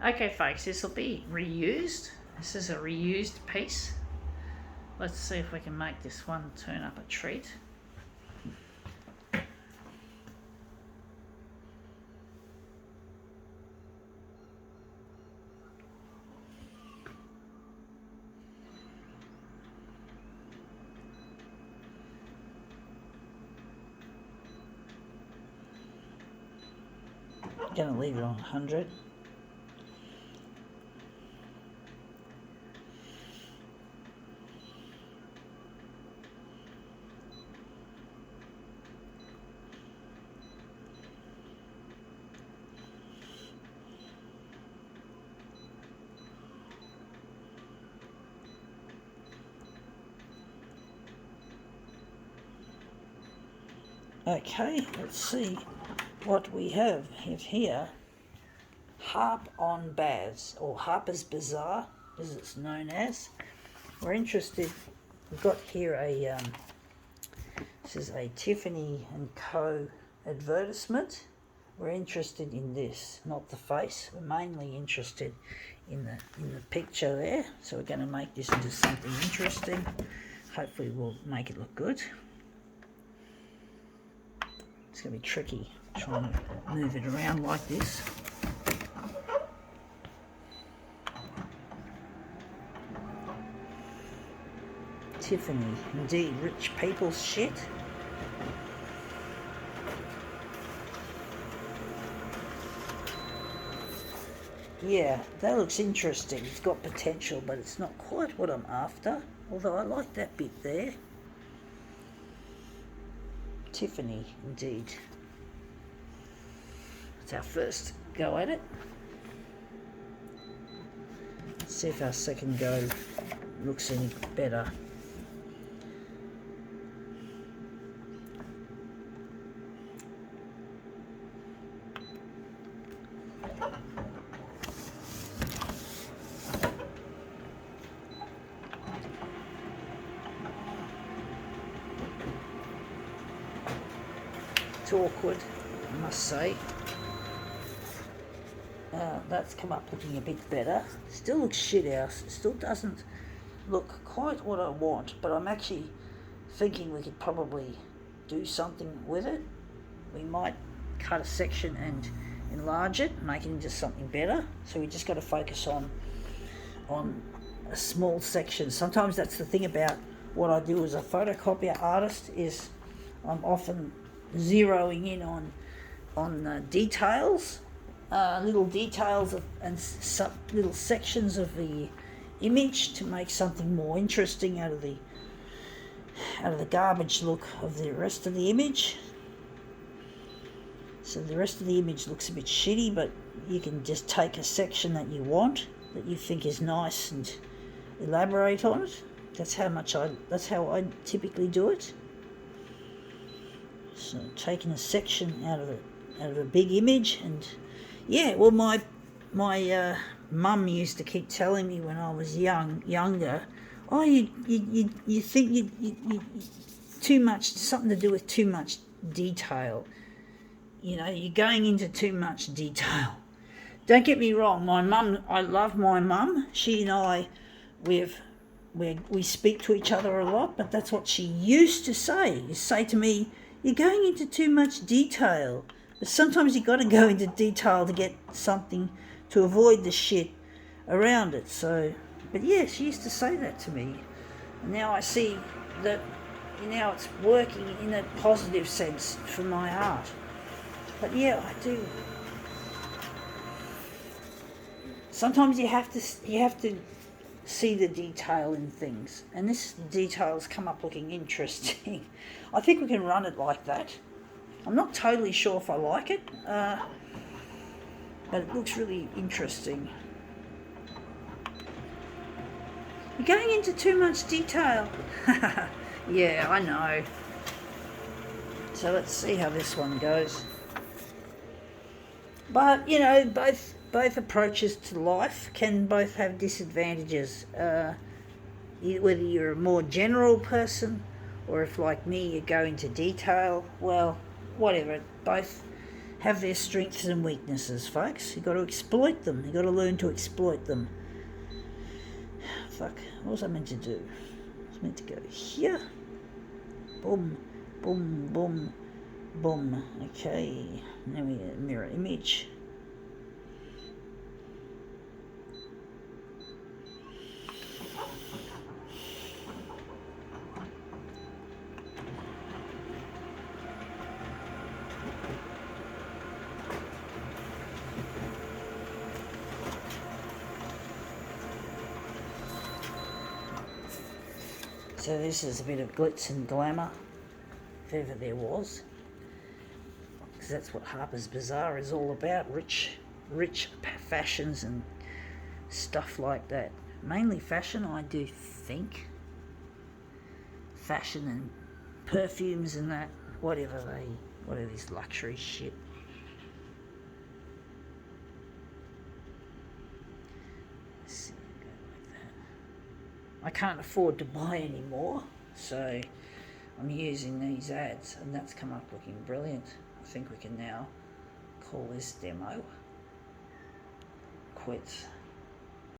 Okay folks, this will be reused. This is a reused piece. Let's see if we can make this one turn up a treat. I'm going to leave it on 100. Okay, let's see what we have here. Harp On Baz, or Harper's Bazaar, as it's known as. We're interested, we've got here a, this is a Tiffany & Co. advertisement. We're interested in this, not the face. We're mainly interested in the picture there. So we're going to make this into something interesting. Hopefully we'll make it look good. It's going to be tricky trying to move it around like this. Tiffany, indeed, rich people's shit. Yeah, that looks interesting. It's got potential, but it's not quite what I'm after. Although I like that bit there. Tiffany, indeed. That's our first go at it. Let's see if our second go looks any better. It's awkward, I must say. That's come up looking a bit better. Still looks shit house. It still doesn't look quite what I want, but I'm actually thinking we could probably do something with it. We might cut a section and enlarge it, make it into something better. So we just got to focus on a small section. Sometimes that's the thing about what I do as a photocopier artist, is I'm often zeroing in on details, little details and some little sections of the image to make something more interesting out of the garbage look of the rest of the image. So the rest of the image looks a bit shitty, but you can just take a section that you want, that you think is nice, and elaborate on it. That's how I typically do it. So taking a section out of a big image, and yeah, well, my mum used to keep telling me when I was younger, oh, you think you too much, something to do with too much detail. You know, you're going into too much detail. Don't get me wrong, my mum, I love my mum. She and I, we speak to each other a lot, but that's what she used to say. You say to me, you're going into too much detail. But sometimes you've got to go into detail to get something, to avoid the shit around it. So, but yeah, she used to say that to me. And now I see that now it's working in a positive sense for my art. But yeah, I do. Sometimes you have to see the detail in things, and this detail's come up looking interesting. I think we can run it like that. I'm not totally sure if I like it, but it looks really interesting. You're going into too much detail. Yeah, I know. So let's see how this one goes. But, you know, both approaches to life can both have disadvantages. Whether you're a more general person, or if, like me, you go into detail, well, whatever. Both have their strengths and weaknesses, folks. You've got to exploit them. You've got to learn to exploit them. Fuck, what was I meant to do? I was meant to go here. Boom, boom, boom, boom. Okay, now we get a mirror image. So this is a bit of glitz and glamour, if ever there was, because that's what Harper's Bazaar is all about, rich fashions and stuff like that. Mainly fashion, I do think. Fashion and perfumes and that, whatever this luxury shit. I can't afford to buy anymore, so I'm using these ads, and that's come up looking brilliant. I think we can now call this demo quits.